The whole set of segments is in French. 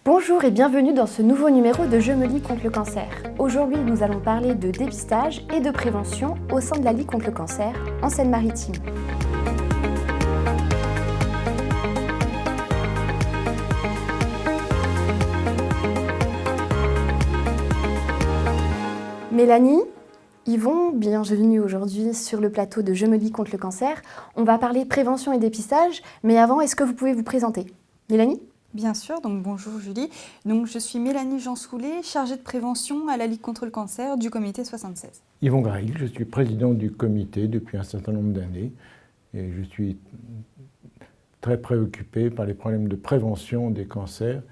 Bonjour et bienvenue dans ce nouveau numéro de Je me lie contre le cancer. Aujourd'hui, nous allons parler de dépistage et de prévention au sein de la Ligue contre le cancer en Seine-Maritime. Mélanie, Yvon, bienvenue aujourd'hui sur le plateau de Je me lie contre le cancer. On va parler prévention et dépistage, mais avant, est-ce que vous pouvez vous présenter? Mélanie? Bien sûr, donc bonjour Julie. Donc, je suis Mélanie Jean-Soulet, chargée de prévention à la Ligue contre le cancer du comité 76. Yvon Grail, je suis président du comité depuis un certain nombre d'années et je suis très préoccupé par les problèmes de prévention des cancers,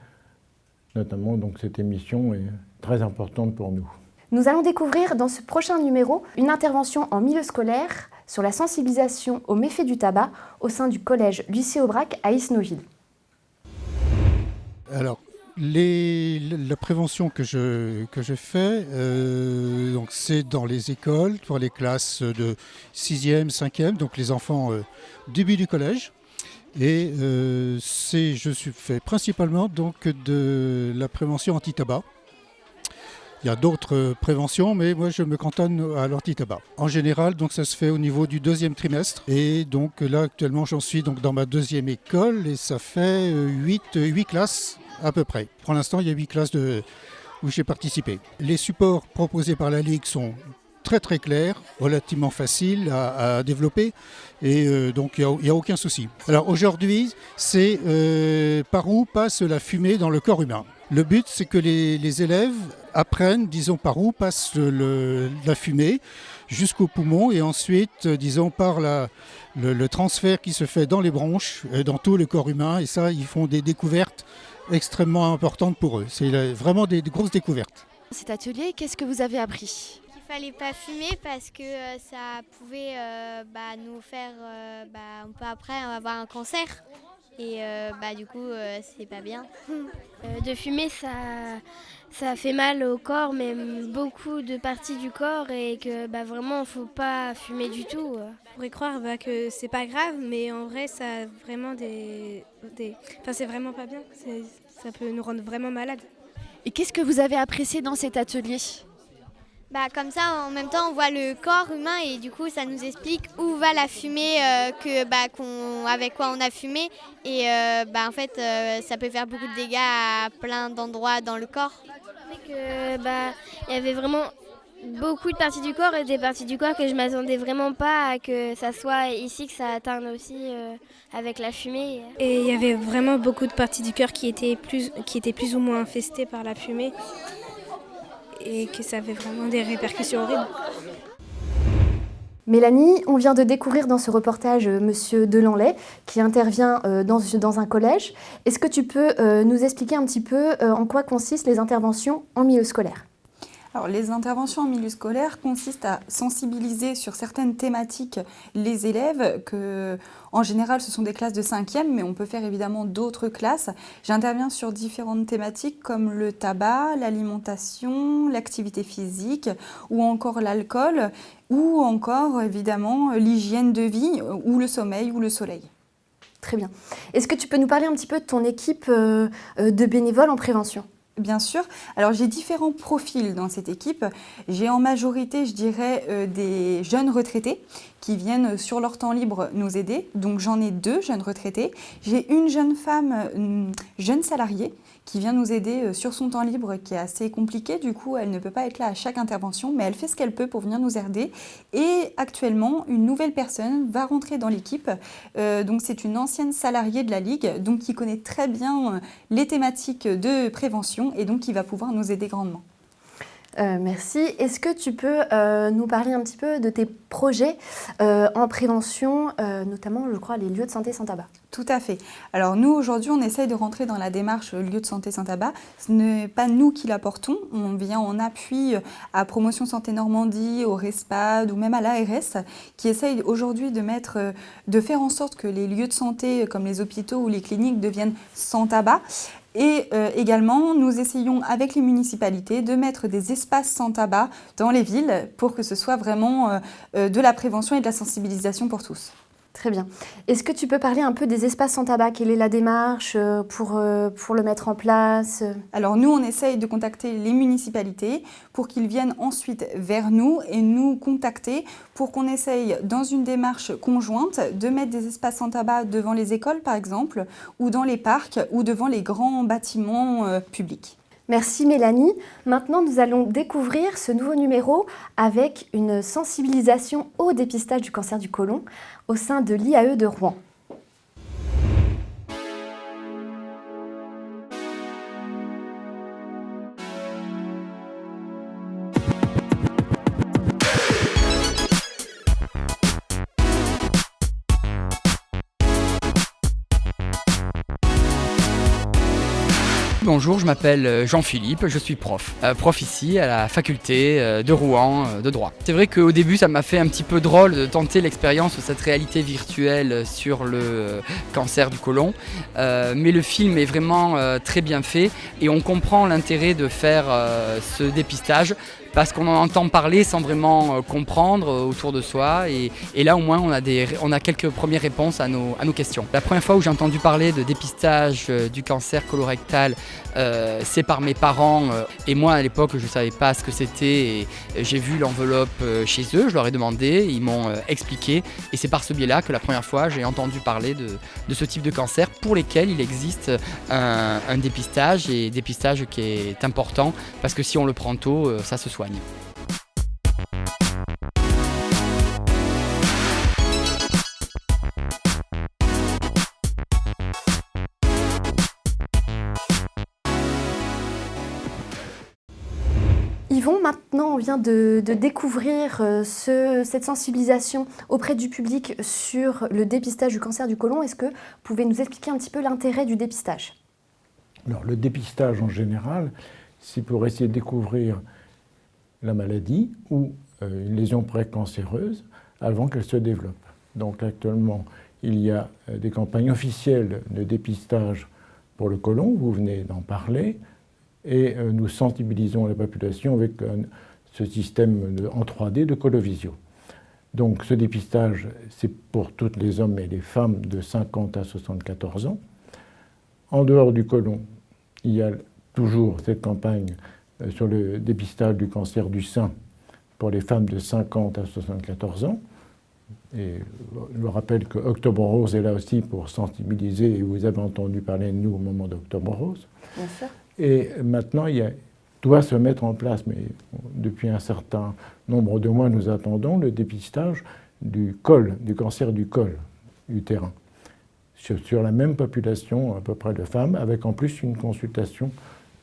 notamment donc cette émission est très importante pour nous. Nous allons découvrir dans ce prochain numéro une intervention en milieu scolaire sur la sensibilisation aux méfaits du tabac au sein du collège Lucie Aubrac à Isnoville. Alors, la prévention que je fais, donc c'est dans les écoles, pour les classes de 6e, 5e, donc les enfants début du collège. Et je fais principalement donc de la prévention anti-tabac. Il y a d'autres préventions, mais moi je me cantonne à l'anti-tabac. En général, donc ça se fait au niveau du 2e trimestre. Et donc là actuellement j'en suis donc dans ma 2e école et ça fait 8 classes à peu près. Pour l'instant il y a 8 classes où j'ai participé. Les supports proposés par la Ligue sont très très clairs, relativement faciles à développer et donc il n'y a aucun souci. Alors aujourd'hui c'est par où passe la fumée dans le corps humain. Le but, c'est que les élèves apprennent, disons, par où passe la fumée jusqu'au poumon et ensuite, disons, par le transfert qui se fait dans les bronches, dans tout le corps humain. Et ça, ils font des découvertes extrêmement importantes pour eux. C'est vraiment des grosses découvertes. Cet atelier, qu'est-ce que vous avez appris? Qu'il fallait pas fumer parce que ça pouvait nous faire, on peut après avoir un cancer. Et du coup, c'est pas bien. De fumer, ça fait mal au corps, mais beaucoup de parties du corps et que vraiment, il faut pas fumer du tout. On pourrait croire que c'est pas grave, mais en vrai, ça a vraiment c'est vraiment pas bien. Ça peut nous rendre vraiment malades. Et qu'est-ce que vous avez apprécié dans cet atelier? Comme ça, en même temps, on voit le corps humain et du coup, ça nous explique où va la fumée avec quoi on a fumé. Et en fait, ça peut faire beaucoup de dégâts à plein d'endroits dans le corps. Il y avait vraiment beaucoup de parties du corps et des parties du corps que je ne m'attendais vraiment pas à que ça soit ici, que ça atteigne aussi avec la fumée. Et il y avait vraiment beaucoup de parties du corps qui étaient plus ou moins infestées par la fumée. Et que ça avait vraiment des répercussions horribles. Mélanie, on vient de découvrir dans ce reportage Monsieur Delanlay qui intervient dans un collège. Est-ce que tu peux nous expliquer un petit peu en quoi consistent les interventions en milieu scolaire ? Alors, les interventions en milieu scolaire consistent à sensibiliser sur certaines thématiques les élèves, que en général ce sont des classes de 5e, mais on peut faire évidemment d'autres classes. J'interviens sur différentes thématiques comme le tabac, l'alimentation, l'activité physique ou encore l'alcool ou encore évidemment l'hygiène de vie ou le sommeil ou le soleil. Très bien. Est-ce que tu peux nous parler un petit peu de ton équipe de bénévoles en prévention ? Bien sûr. Alors, j'ai différents profils dans cette équipe. J'ai en majorité, je dirais, des jeunes retraités qui viennent sur leur temps libre nous aider. Donc, j'en ai 2 jeunes retraités. J'ai une jeune femme, une jeune salariée, qui vient nous aider sur son temps libre, qui est assez compliqué. Du coup, elle ne peut pas être là à chaque intervention, mais elle fait ce qu'elle peut pour venir nous aider. Et actuellement, une nouvelle personne va rentrer dans l'équipe. Donc, c'est une ancienne salariée de la Ligue, donc qui connaît très bien les thématiques de prévention et donc qui va pouvoir nous aider grandement. Merci. Est-ce que tu peux nous parler un petit peu de tes projets en prévention, notamment, je crois, les lieux de santé sans tabac ? Tout à fait. Alors nous, aujourd'hui, on essaye de rentrer dans la démarche lieu de santé sans tabac. Ce n'est pas nous qui la portons. On vient en appui à Promotion Santé Normandie, au RESPAD ou même à l'ARS, qui essaye aujourd'hui de faire en sorte que les lieux de santé, comme les hôpitaux ou les cliniques, deviennent sans tabac. Et également, nous essayons avec les municipalités de mettre des espaces sans tabac dans les villes pour que ce soit vraiment de la prévention et de la sensibilisation pour tous. Très bien. Est-ce que tu peux parler un peu des espaces sans tabac? Quelle est la démarche pour le mettre en place? Alors nous, on essaye de contacter les municipalités pour qu'ils viennent ensuite vers nous et nous contacter pour qu'on essaye, dans une démarche conjointe, de mettre des espaces sans tabac devant les écoles, par exemple, ou dans les parcs, ou devant les grands bâtiments publics. Merci Mélanie. Maintenant, nous allons découvrir ce nouveau numéro avec une sensibilisation au dépistage du cancer du côlon au sein de l'IAE de Rouen. Bonjour, je m'appelle Jean-Philippe, je suis prof ici à la faculté de Rouen de droit. C'est vrai qu'au début ça m'a fait un petit peu drôle de tenter l'expérience de cette réalité virtuelle sur le cancer du côlon, mais le film est vraiment très bien fait et on comprend l'intérêt de faire ce dépistage parce qu'on en entend parler sans vraiment comprendre autour de soi et là au moins on a quelques premières réponses à nos questions. La première fois où j'ai entendu parler de dépistage du cancer colorectal, c'est par mes parents et moi à l'époque je ne savais pas ce que c'était et j'ai vu l'enveloppe chez eux, je leur ai demandé, ils m'ont expliqué et c'est par ce biais-là que la première fois j'ai entendu parler de ce type de cancer pour lesquels il existe un dépistage et dépistage qui est important parce que si on le prend tôt, ça se soigne. Yvon, maintenant on vient de découvrir cette sensibilisation auprès du public sur le dépistage du cancer du côlon. Est-ce que vous pouvez nous expliquer un petit peu l'intérêt du dépistage? Alors, le dépistage en général, c'est pour essayer de découvrir la maladie ou une lésion précancéreuse avant qu'elle se développe. Donc actuellement, il y a des campagnes officielles de dépistage pour le côlon, vous venez d'en parler, et nous sensibilisons la population avec ce système en 3D de colovisio. Donc ce dépistage, c'est pour toutes les hommes et les femmes de 50 à 74 ans. En dehors du côlon, il y a toujours cette campagne sur le dépistage du cancer du sein pour les femmes de 50 à 74 ans. Et je rappelle que Octobre Rose est là aussi pour sensibiliser, et vous avez entendu parler de nous au moment d'Octobre Rose. Bien sûr. Et maintenant, doit se mettre en place, mais depuis un certain nombre de mois, nous attendons le dépistage du cancer du col utérin, sur la même population à peu près de femmes, avec en plus une consultation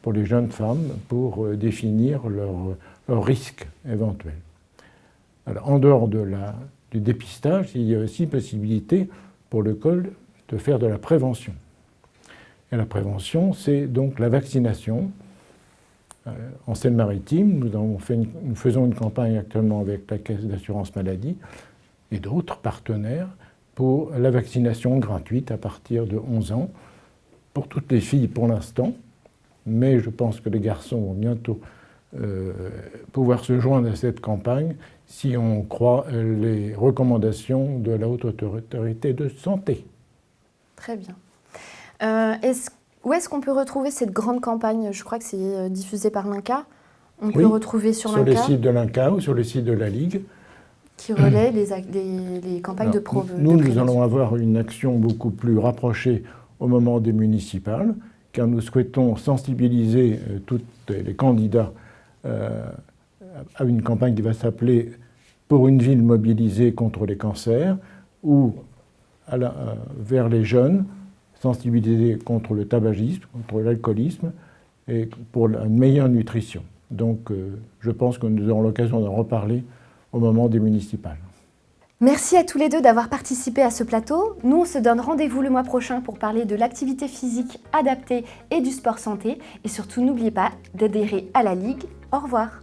pour les jeunes femmes pour définir leur risque éventuel. Alors, en dehors du dépistage, il y a aussi possibilité pour le col de faire de la prévention. Et la prévention, c'est donc la vaccination. En Seine-Maritime, nous faisons une campagne actuellement avec la Caisse d'assurance maladie et d'autres partenaires pour la vaccination gratuite à partir de 11 ans, pour toutes les filles pour l'instant, mais je pense que les garçons vont bientôt pouvoir se joindre à cette campagne si on croit les recommandations de la Haute Autorité de Santé. Très bien. Où est-ce qu'on peut retrouver cette grande campagne? Je crois que c'est diffusé par l'INCa. On peut retrouver sur l'INCa. Sur le site de l'INCa ou sur le site de la Ligue. Qui relaie les campagnes de prévention. Nous allons avoir une action beaucoup plus rapprochée au moment des municipales, car nous souhaitons sensibiliser tous les candidats à une campagne qui va s'appeler « Pour une ville mobilisée contre les cancers » ou vers les jeunes, sensibiliser contre le tabagisme, contre l'alcoolisme et pour une meilleure nutrition. Donc je pense que nous aurons l'occasion d'en reparler au moment des municipales. Merci à tous les deux d'avoir participé à ce plateau. Nous, on se donne rendez-vous le mois prochain pour parler de l'activité physique adaptée et du sport santé. Et surtout, n'oubliez pas d'adhérer à la Ligue. Au revoir.